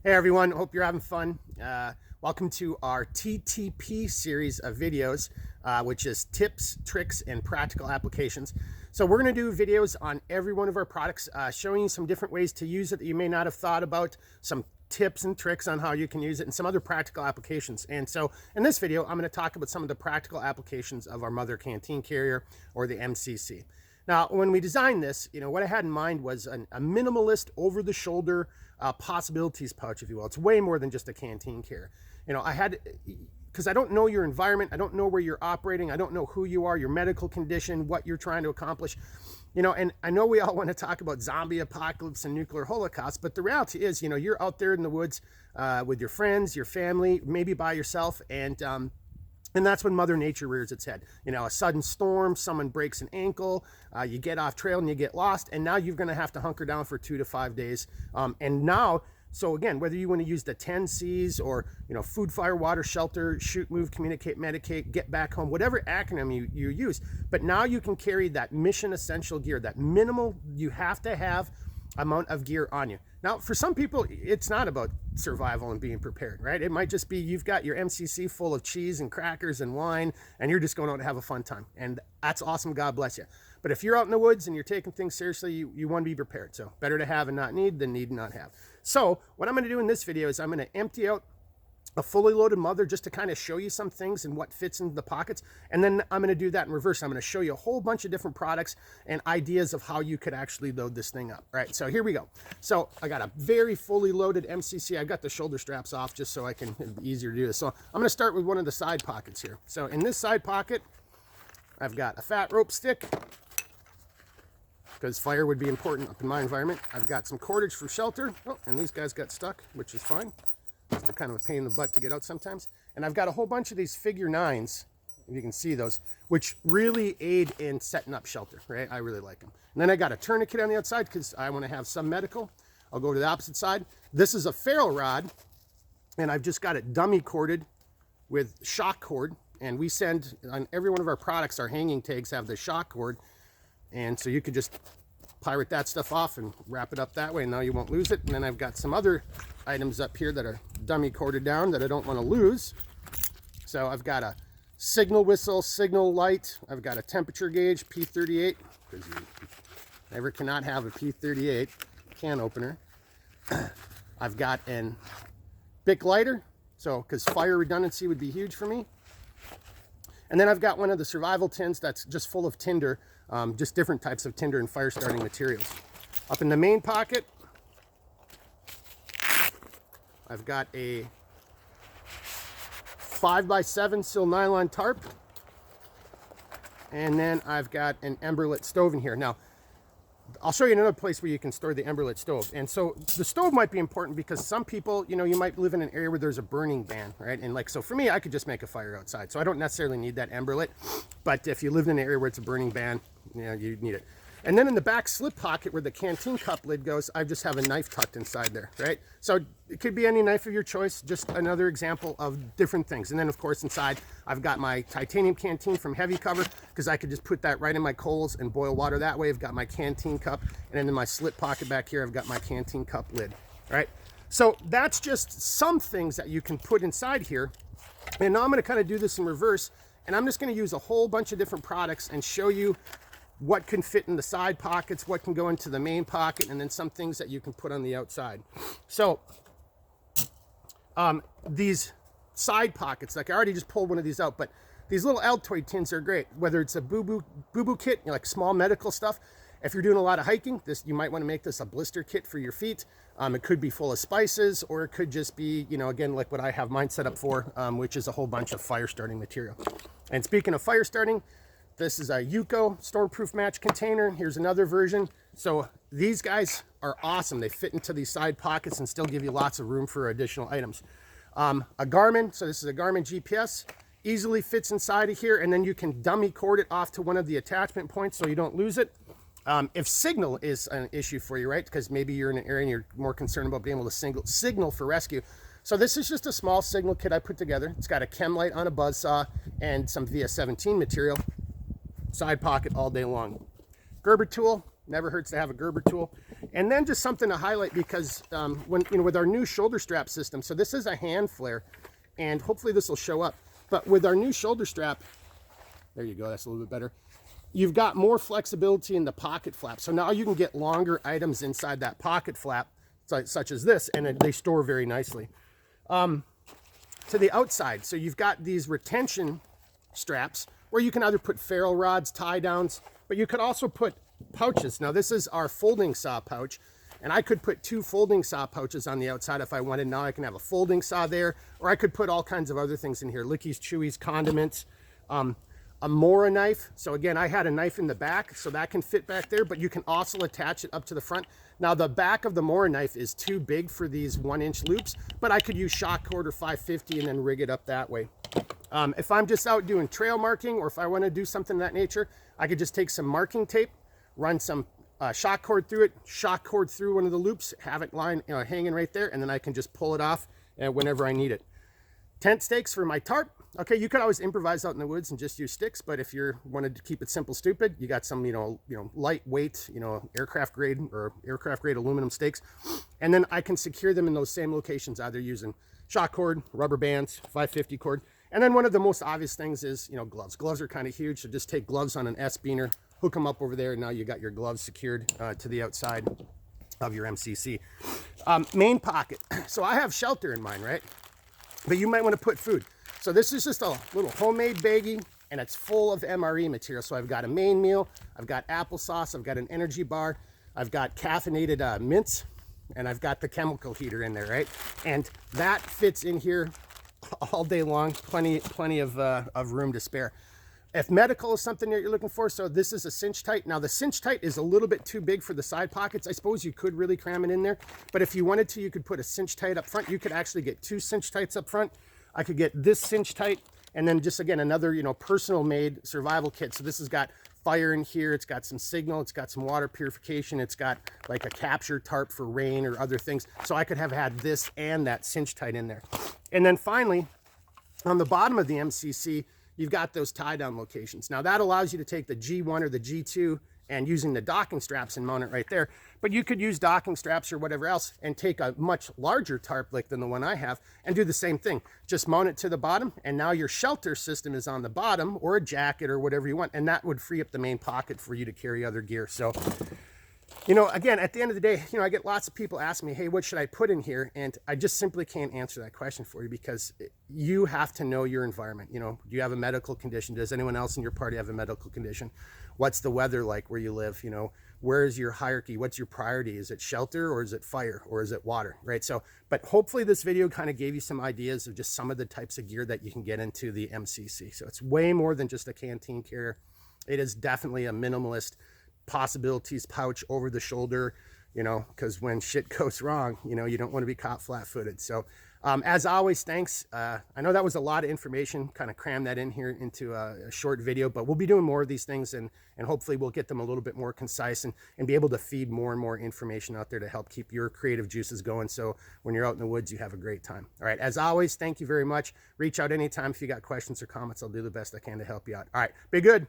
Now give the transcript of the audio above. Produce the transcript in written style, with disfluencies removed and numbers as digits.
Hey everyone, hope you're having fun. Welcome to our TTP series of videos, which is tips, tricks, and practical applications. So we're going to do videos on every one of our products, showing you some different ways to use it that you may not have thought about, some tips and tricks on how you can use it, and some other practical applications. And so in this video, I'm going to talk about some of the practical applications of our mother canteen carrier, or the MCC. Now, when we designed this, what I had in mind was a minimalist, over-the-shoulder possibilities pouch, if you will. It's way more than just a canteen carrier. Because I don't know your environment, I don't know where you're operating, I don't know who you are, your medical condition, what you're trying to accomplish. And I know we all want to talk about zombie apocalypse and nuclear holocaust, but the reality is, you're out there in the woods with your friends, your family, maybe by yourself, and that's when Mother Nature rears its head. A sudden storm, someone breaks an ankle, you get off trail and you get lost, and now you're going to have to hunker down for 2 to 5 days. So again, whether you want to use the 10 C's or, food, fire, water, shelter, shoot, move, communicate, medicate, get back home, whatever acronym you use, but now you can carry that mission essential gear, that minimal, you have to have amount of gear on you. Now, for some people, it's not about survival and being prepared, right? It might just be you've got your MCC full of cheese and crackers and wine, and you're just going out to have a fun time. And that's awesome. God bless you. But if you're out in the woods and you're taking things seriously, you want to be prepared. So better to have and not need than need and not have. So what I'm going to do in this video is I'm going to empty out a fully loaded mother just to kind of show you some things and what fits into the pockets. And then I'm going to do that in reverse. I'm going to show you a whole bunch of different products and ideas of how you could actually load this thing up. All right, so here we go. So I got a very fully loaded MCC. I got the shoulder straps off just so it'd be easier to do this. So I'm going to start with one of the side pockets here. So in this side pocket, I've got a fat rope stick, because fire would be important up in my environment. I've got some cordage for shelter. Oh, and these guys got stuck, which is fine. They're kind of a pain in the butt to get out sometimes. And I've got a whole bunch of these figure 9s, if you can see those, which really aid in setting up shelter, right? I really like them. And then I got a tourniquet on the outside because I want to have some medical. I'll go to the opposite side. This is a ferrule rod, and I've just got it dummy corded with shock cord. And we send, on every one of our products, our hanging tags have the shock cord. And so you could just pirate that stuff off and wrap it up that way, and now you won't lose it. And then I've got some other items up here that are dummy corded down that I don't want to lose. So I've got a signal whistle, signal light. I've got a temperature gauge, P38, because you never cannot have a P38 can opener. I've got an Bic lighter, so because fire redundancy would be huge for me. And then I've got one of the survival tins that's just full of tinder, just different types of tinder and fire starting materials. Up in the main pocket, I've got a 5x7 sil nylon tarp, and then I've got an ember lit stove in here. Now, I'll show you another place where you can store the ember lit stove. And so the stove might be important because some people, you might live in an area where there's a burning ban, right? And so for me, I could just make a fire outside. So I don't necessarily need that ember lit. But if you live in an area where it's a burning ban, you need it. And then in the back slip pocket where the canteen cup lid goes, I just have a knife tucked inside there, right? So it could be any knife of your choice, just another example of different things. And then of course inside, I've got my titanium canteen from Heavy Cover, because I could just put that right in my coals and boil water that way. I've got my canteen cup, and then in my slip pocket back here, I've got my canteen cup lid, all right? So that's just some things that you can put inside here. And now I'm gonna kind of do this in reverse, and I'm just gonna use a whole bunch of different products and show you what can fit in the side pockets, what can go into the main pocket, and then some things that you can put on the outside. So these side pockets, like I already just pulled one of these out, but these little Altoid tins are great, whether it's a boo-boo kit, like small medical stuff. If you're doing a lot of hiking, you might want to make this a blister kit for your feet. It could be full of spices, or it could just be, again, like what I have mine set up for, which is a whole bunch of fire starting material. And speaking of fire starting, this is a Yuko stormproof match container. Here's another version. So these guys are awesome. They fit into these side pockets and still give you lots of room for additional items. A Garmin, so this is a Garmin GPS, easily fits inside of here, and then you can dummy cord it off to one of the attachment points so you don't lose it. If signal is an issue for you, right? Because maybe you're in an area and you're more concerned about being able to signal for rescue. So this is just a small signal kit I put together. It's got a chem light on a buzzsaw and some VS17 material. Side pocket all day long. Gerber tool, never hurts to have a Gerber tool. And then just something to highlight, because with our new shoulder strap system, so this is a hand flare, and hopefully this will show up. But with our new shoulder strap, there you go, that's a little bit better. You've got more flexibility in the pocket flap. So now you can get longer items inside that pocket flap, such as this, and they store very nicely. To the outside, so you've got these retention straps where you can either put ferrule rods, tie downs, but you could also put pouches. Now this is our folding saw pouch, and I could put 2 folding saw pouches on the outside if I wanted. Now I can have a folding saw there, or I could put all kinds of other things in here, lickies, chewies, condiments, a Mora knife. So again, I had a knife in the back, so that can fit back there, but you can also attach it up to the front. Now the back of the Mora knife is too big for these 1-inch loops, but I could use shock cord or 550 and then rig it up that way. If I'm just out doing trail marking, or if I want to do something of that nature, I could just take some marking tape, run some shock cord through it, shock cord through one of the loops, have it hanging right there, and then I can just pull it off whenever I need it. Tent stakes for my tarp. Okay, you could always improvise out in the woods and just use sticks, but if you wanted to keep it simple, stupid, you got some, lightweight, aircraft grade aluminum stakes, and then I can secure them in those same locations, either using shock cord, rubber bands, 550 cord, and then one of the most obvious things is, gloves. Gloves are kind of huge, so just take gloves on an S-beaner, hook them up over there, and now you got your gloves secured to the outside of your MCC. Main pocket. So I have shelter in mine, right? But you might want to put food. So this is just a little homemade baggie, and it's full of MRE material. So I've got a main meal, I've got applesauce, I've got an energy bar, I've got caffeinated mints, and I've got the chemical heater in there, right? And that fits in here all day long, plenty of room to spare. If medical is something that you're looking for, so this is a cinch tight. Now the cinch tight is a little bit too big for the side pockets. I suppose you could really cram it in there, but if you wanted to, you could put a cinch tight up front. You could actually get 2 cinch tights up front. I could get this cinch tight, and then just again another personal made survival kit. So this has got fire in here, it's got some signal, it's got some water purification, it's got like a capture tarp for rain or other things. So I could have had this and that cinch tight in there. And then finally, on the bottom of the MCC, you've got those tie down locations. Now that allows you to take the G1 or the G2 and using the docking straps and mount it right there. But you could use docking straps or whatever else and take a much larger tarp like than the one I have and do the same thing. Just mount it to the bottom, and now your shelter system is on the bottom, or a jacket or whatever you want, and that would free up the main pocket for you to carry other gear. So, again, at the end of the day, I get lots of people asking me, hey, what should I put in here? And I just simply can't answer that question for you, because you have to know your environment. Do you have a medical condition? Does anyone else in your party have a medical condition? What's the weather like where you live? Where is your hierarchy? What's your priority? Is it shelter, or is it fire, or is it water, right? So, but hopefully this video kind of gave you some ideas of just some of the types of gear that you can get into the MCC. So it's way more than just a canteen carrier. It is definitely a minimalist possibilities pouch over the shoulder, because when shit goes wrong, you don't want to be caught flat-footed. So as always, thanks. I know that was a lot of information, kind of crammed that in here into a short video, but we'll be doing more of these things, and hopefully we'll get them a little bit more concise and be able to feed more and more information out there to help keep your creative juices going. So when you're out in the woods, you have a great time. All right. As always, thank you very much. Reach out anytime if you got questions or comments. I'll do the best I can to help you out. All right. Be good.